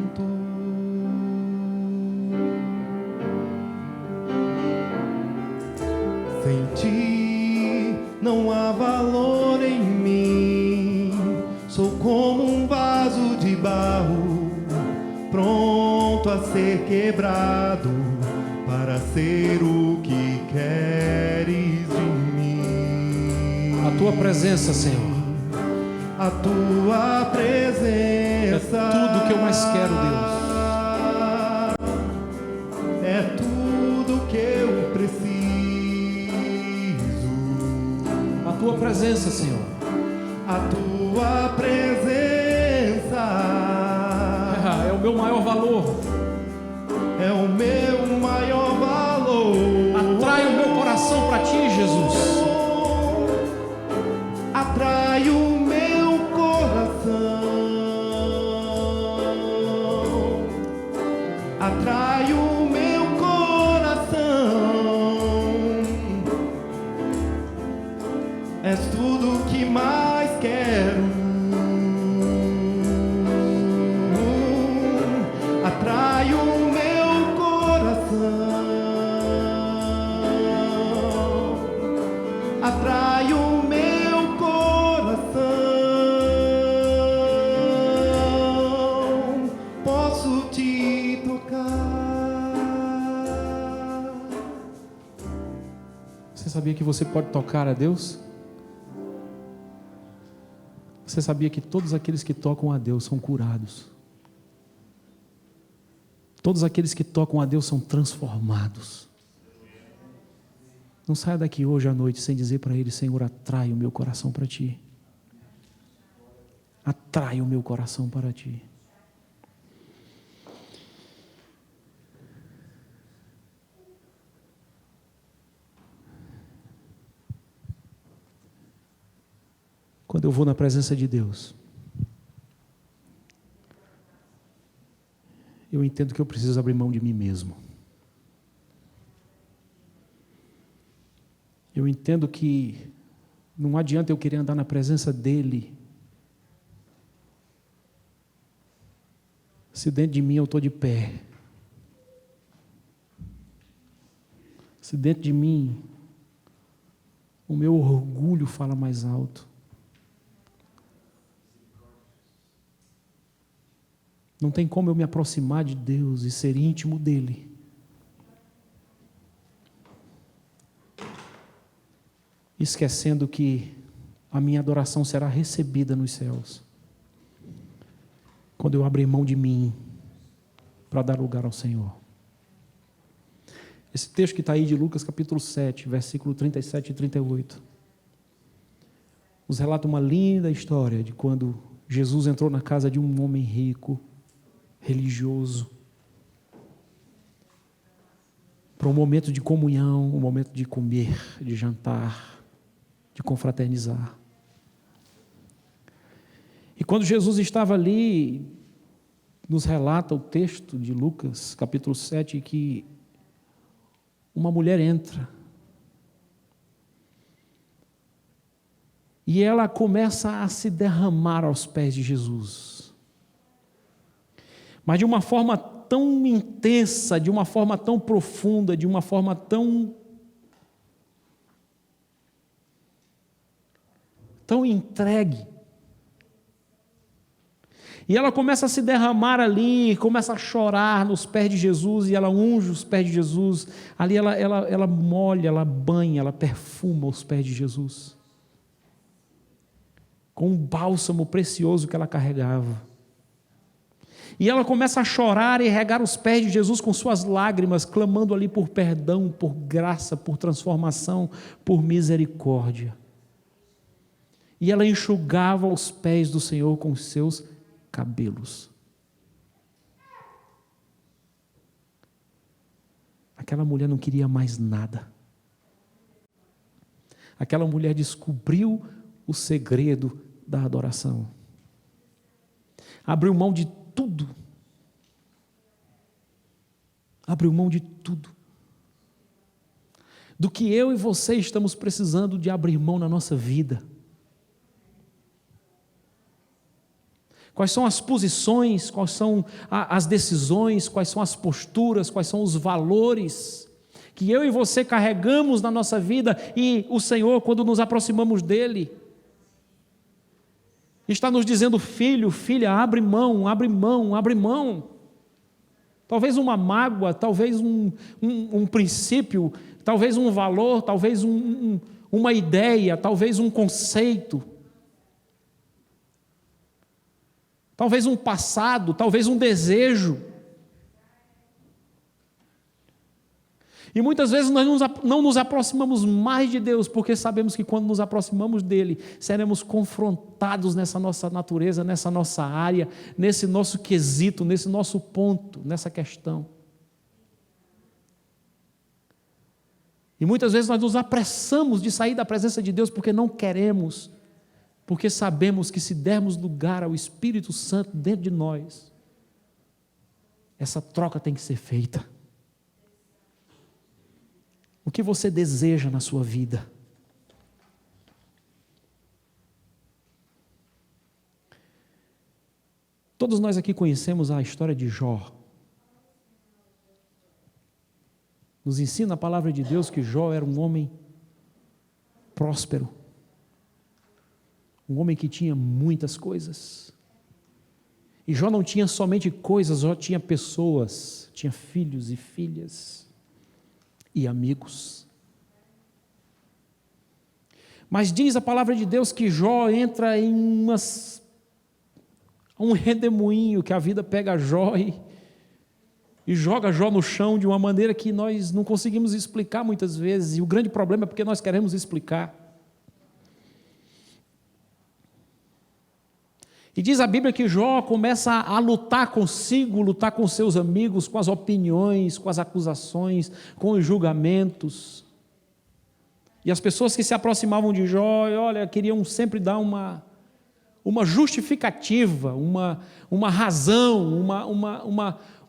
Sem ti não há valor em mim, sou como um vaso de barro, pronto a ser quebrado, para ser o que queres de mim. A tua presença, Senhor, a tua presença é tudo que eu mais quero, Deus. É tudo que eu preciso. A tua presença, Senhor, a tua presença é o meu maior valor. É o meu maior valor. Atrai o meu coração para ti, Jesus. Atrai o meu coração. Atrai o meu coração. És tudo que mais quero. Atrai o meu coração. Atrai o meu coração. Posso te tocar. Você sabia que você pode tocar a Deus? Você sabia que todos aqueles que tocam a Deus são curados? Todos aqueles que tocam a Deus são transformados. Não saia daqui hoje à noite sem dizer para Ele: Senhor, atrai o meu coração para Ti. Atrai o meu coração para Ti. Quando eu vou na presença de Deus, eu entendo que eu preciso abrir mão de mim mesmo. Eu entendo que não adianta eu querer andar na presença dEle se dentro de mim eu estou de pé. Se dentro de mim o meu orgulho fala mais alto. Não tem como eu me aproximar de Deus e ser íntimo dEle esquecendo que a minha adoração será recebida nos céus quando eu abrir mão de mim para dar lugar ao Senhor. Esse texto que está aí de Lucas capítulo 7, versículo 37 e 38, nos relata uma linda história de quando Jesus entrou na casa de um homem rico, religioso, para um momento de comunhão, um momento de comer, de jantar, de confraternizar. E quando Jesus estava ali, nos relata o texto de Lucas, capítulo 7, que uma mulher entra e ela começa a se derramar aos pés de Jesus. Mas de uma forma tão intensa, de uma forma tão profunda, de uma forma tão entregue. E ela começa a se derramar ali, começa a chorar nos pés de Jesus, e ela unge os pés de Jesus. Ali ela molha, ela banha, ela perfuma os pés de Jesus, com um bálsamo precioso que ela carregava. E ela começa a chorar e regar os pés de Jesus com suas lágrimas, clamando ali por perdão, por graça, por transformação, por misericórdia. E ela enxugava os pés do Senhor com os seus cabelos. Aquela mulher não queria mais nada. Aquela mulher descobriu o segredo da adoração. Abriu mão de tudo. Abriu mão de tudo. Do que eu e você estamos precisando de abrir mão na nossa vida. Quais são as posições, quais são as decisões, quais são as posturas, quais são os valores que eu e você carregamos na nossa vida, e o Senhor, quando nos aproximamos dEle, está nos dizendo: filho, filha, abre mão, abre mão, abre mão. Talvez uma mágoa, talvez um princípio, talvez um valor, talvez uma ideia, talvez um conceito, talvez um passado, talvez um desejo. E muitas vezes nós não nos aproximamos mais de Deus, porque sabemos que quando nos aproximamos dEle, seremos confrontados nessa nossa natureza, nessa nossa área, nesse nosso quesito, nesse nosso ponto, nessa questão. E muitas vezes nós nos apressamos de sair da presença de Deus porque não queremos, porque sabemos que se dermos lugar ao Espírito Santo dentro de nós, essa troca tem que ser feita. O que você deseja na sua vida? Todos nós aqui conhecemos a história de Jó. Nos ensina a palavra de Deus que Jó era um homem próspero, um homem que tinha muitas coisas. E Jó não tinha somente coisas, Jó tinha pessoas, tinha filhos e filhas e amigos. Mas diz a palavra de Deus que Jó entra em um redemoinho, que a vida pega Jó e joga Jó no chão de uma maneira que nós não conseguimos explicar muitas vezes, e o grande problema é porque nós queremos explicar. E diz a Bíblia que Jó começa a lutar consigo, lutar com seus amigos, com as opiniões, com as acusações, com os julgamentos. E as pessoas que se aproximavam de Jó, olha, queriam sempre dar uma justificativa, uma razão,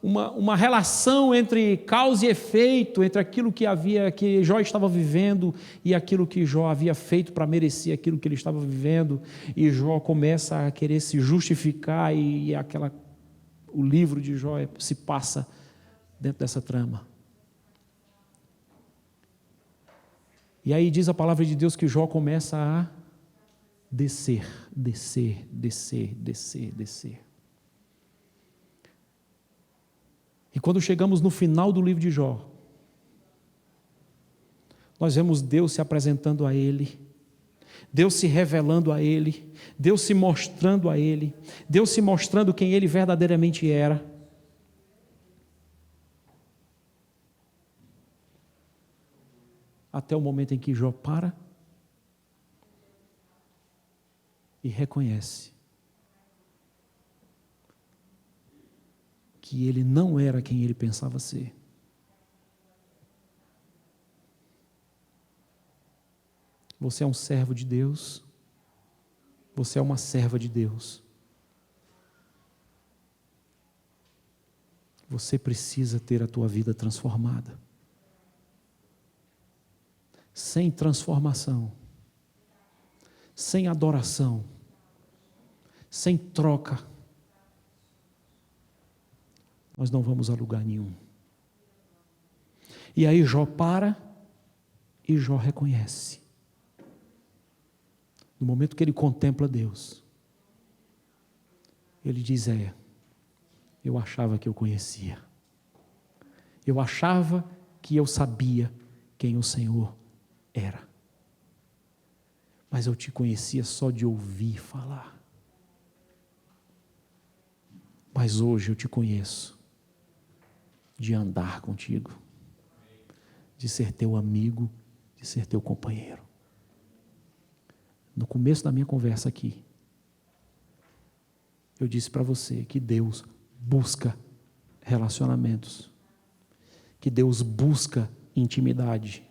uma relação entre causa e efeito, entre aquilo que Jó estava vivendo e aquilo que Jó havia feito para merecer aquilo que ele estava vivendo. E Jó começa a querer se justificar, e o livro de Jó se passa dentro dessa trama. E aí diz a palavra de Deus que Jó começa a descer. E quando chegamos no final do livro de Jó, nós vemos Deus se apresentando a ele, Deus se revelando a ele, Deus se mostrando a ele, Deus se mostrando quem ele verdadeiramente era. Até o momento em que Jó para e reconhece que ele não era quem ele pensava ser. Você é um servo de Deus, você é uma serva de Deus. Você precisa ter a tua vida transformada. Sem transformação, sem adoração, sem troca, nós não vamos a lugar nenhum. E aí Jó para e Jó reconhece. No momento que ele contempla Deus, ele diz: eu achava que eu conhecia. Eu achava que eu sabia quem o Senhor era. Mas eu te conhecia só de ouvir falar. Mas hoje eu te conheço de andar contigo, de ser teu amigo, de ser teu companheiro. No começo da minha conversa aqui, eu disse para você que Deus busca relacionamentos, que Deus busca intimidade,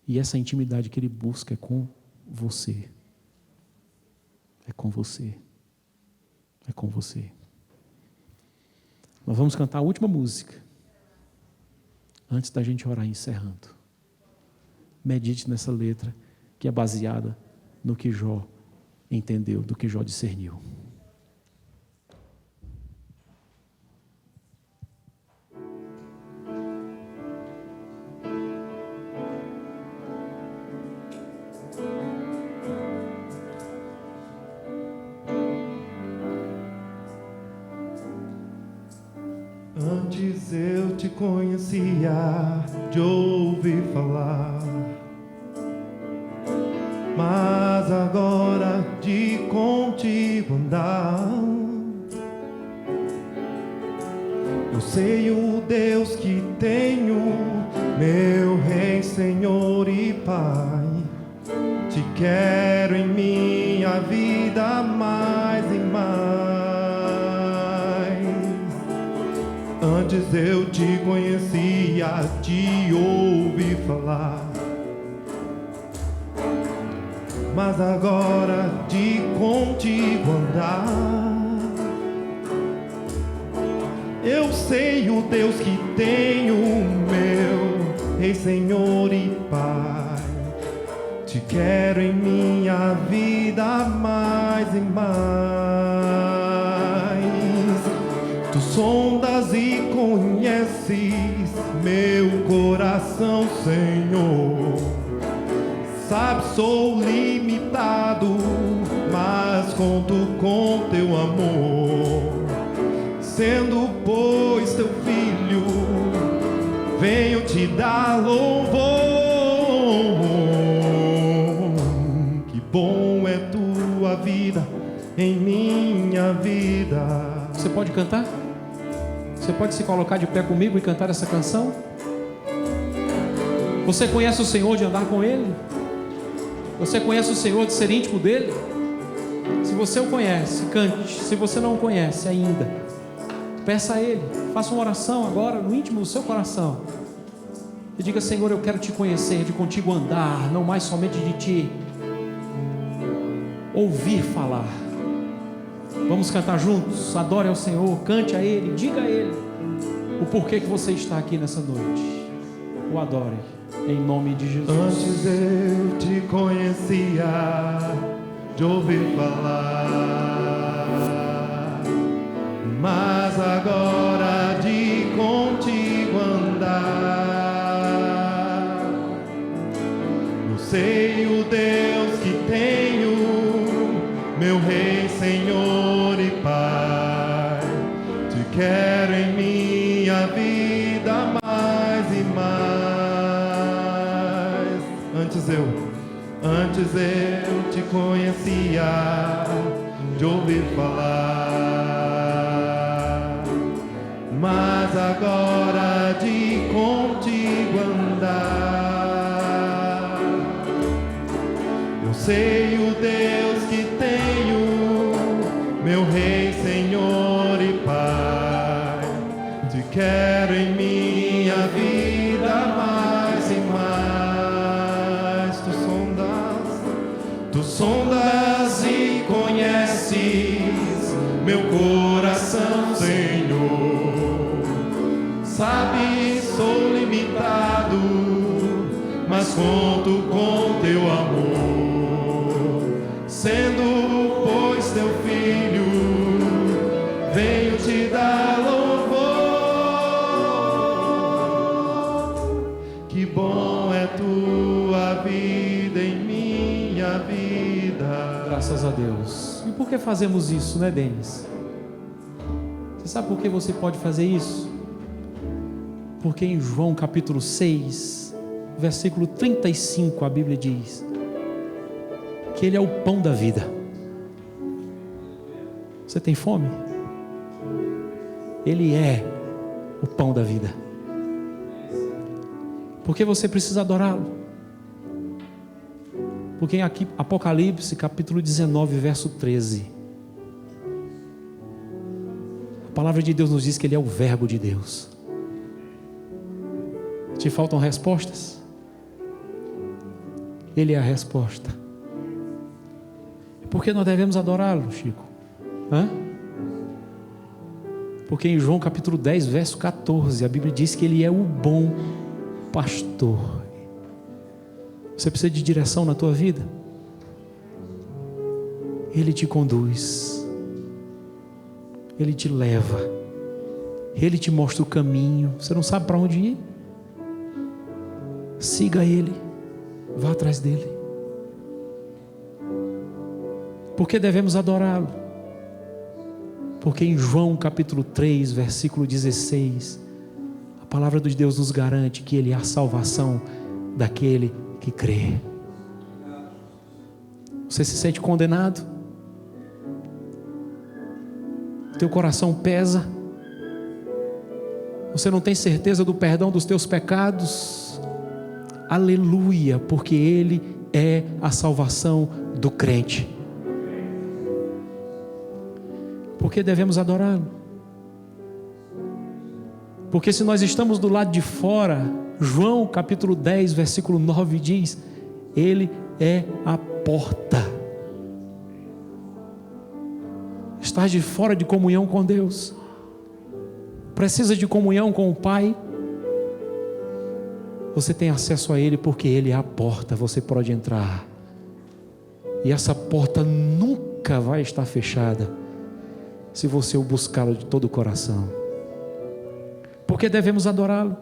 e essa intimidade que Ele busca é com você, é com você, é com você. Nós vamos cantar a última música, antes da gente orar encerrando. Medite nessa letra, que é baseada no que Jó entendeu, do que Jó discerniu. Antes eu te conhecia de ouvir falar, mas agora de contigo andar, eu sei o Deus que tenho, meu Rei, Senhor e Pai. Te quero em minha vida mais e mais. Antes eu te conhecia de ouvir falar, mas agora de contigo andar, eu sei o Deus que tenho, meu Rei, Senhor e Pai. Te quero em minha vida mais e mais. Tu sondas e conheces meu coração, Senhor. Sabes, sou limitado, mas conto com teu amor. Sendo, pois, teu filho, venho te dar louvor. Que bom é tua vida em minha vida. Você pode cantar? Você pode se colocar de pé comigo e cantar essa canção? Você conhece o Senhor de andar com Ele? Você conhece o Senhor de ser íntimo dEle? Se você o conhece, cante. Se você não o conhece ainda, peça a Ele. Faça uma oração agora no íntimo do seu coração e diga: Senhor, eu quero te conhecer, de contigo andar, não mais somente de te ouvir falar. Vamos cantar juntos? Adore ao Senhor, cante a Ele, diga a Ele o porquê que você está aqui nessa noite. O adore, em nome de Jesus. Antes eu te conhecia de ouvir falar, mas agora de contigo andar, eu sei o Deus que tenho, meu Rei, Senhor e Pai. Te quero em minha vida mais e mais. Antes eu te conhecia de ouvir falar, mas agora de contigo andar, eu sei o Deus que tenho, meu Rei, Senhor e Pai. Te quero em minha vida mais e mais. Tu sondas e conheces meu coração, Senhor. Sabes, sou limitado, mas conto com teu amor. Sendo, pois, teu filho, venho te dar louvor. é tua vida em minha vida. Graças a Deus. E por que fazemos isso, né, Denis? Você sabe por que você pode fazer isso? Porque em João capítulo 6, versículo 35, a Bíblia diz que Ele é o pão da vida. Você tem fome? Ele é o pão da vida. Por que você precisa adorá-lo? Porque em Apocalipse capítulo 19, verso 13, a palavra de Deus nos diz que Ele é o verbo de Deus. Te faltam respostas? Ele é a resposta. Por que nós devemos adorá-lo, Chico? Porque em João capítulo 10, verso 14, a Bíblia diz que Ele é o bom pastor. Você precisa de direção na tua vida? Ele te conduz, Ele te leva, Ele te mostra o caminho. Você não sabe para onde ir? Siga Ele, vá atrás dEle. Por que devemos adorá-lo? Porque em João capítulo 3, versículo 16, a palavra de Deus nos garante que Ele é a salvação daquele que crê. Você se sente condenado? Teu coração pesa? Você não tem certeza do perdão dos teus pecados? Aleluia, porque Ele é a salvação do crente. Por que devemos adorá-lo? Porque se nós estamos do lado de fora, João capítulo 10, versículo 9 diz: Ele é a porta. Estás de fora de comunhão com Deus, precisa de comunhão com o Pai. Você tem acesso a Ele porque Ele é a porta. Você pode entrar, e essa porta nunca vai estar fechada se você o buscá-lo de todo o coração. Porque devemos adorá-lo?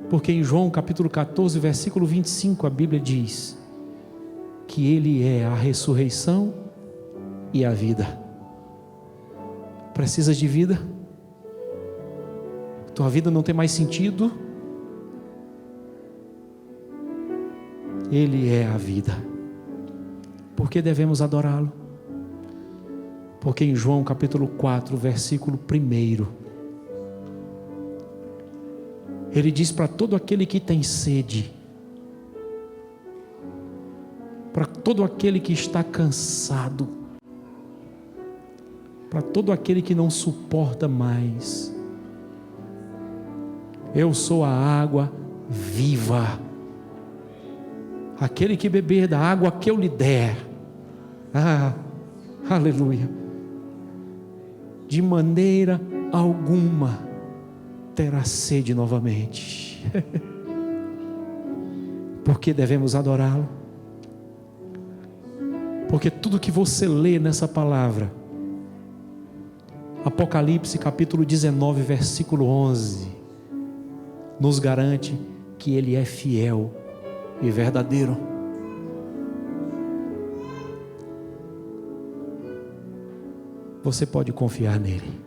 Porque em João capítulo 14, versículo 25, a Bíblia diz que Ele é a ressurreição e a vida. Precisa de vida? Tua vida não tem mais sentido? Ele é a vida. Por que devemos adorá-lo? Porque em João capítulo 4, versículo 1, Ele diz para todo aquele que tem sede, para todo aquele que está cansado, para todo aquele que não suporta mais: eu sou a água viva. Aquele que beber da água que eu lhe der, aleluia, de maneira alguma terá sede novamente. Porque devemos adorá-lo? Porque tudo que você lê nessa palavra, Apocalipse capítulo 19, versículo 11, nos garante que Ele é fiel e verdadeiro. Você pode confiar nele.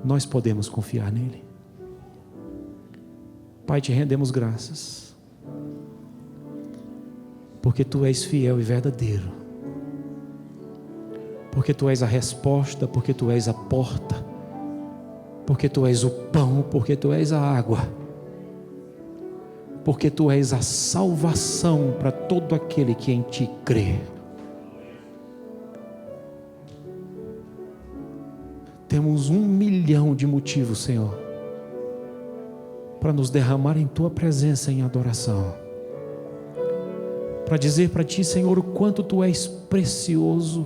Nós podemos confiar nele. Pai, te rendemos graças, porque Tu és fiel e verdadeiro, porque Tu és a resposta, porque Tu és a porta, porque Tu és o pão, porque Tu és a água, porque Tu és a salvação para todo aquele que em Ti crê. Temos 1 milhão de motivos, Senhor, para nos derramar em Tua presença em adoração, para dizer para Ti, Senhor, o quanto Tu és precioso,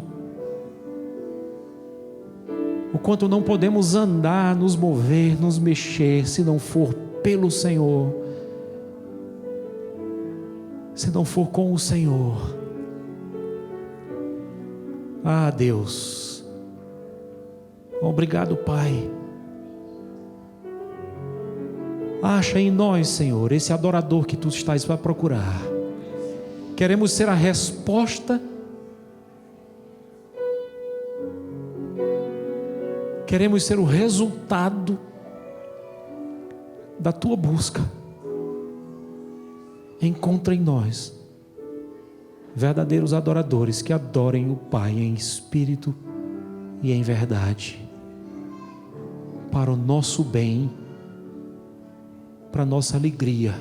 o quanto não podemos andar, nos mover, nos mexer, se não for pelo Senhor, se não for com o Senhor. Deus, obrigado, Pai. Acha em nós, Senhor, esse adorador que Tu estás para procurar. Queremos ser a resposta. Queremos ser o resultado da Tua busca. Encontra em nós verdadeiros adoradores que adorem o Pai em espírito e em verdade, para o nosso bem, para a nossa alegria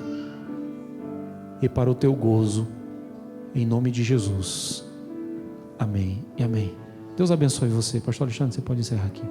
e para o Teu gozo, em nome de Jesus. Amém e amém. Deus abençoe você. Pastor Alexandre, você pode encerrar aqui.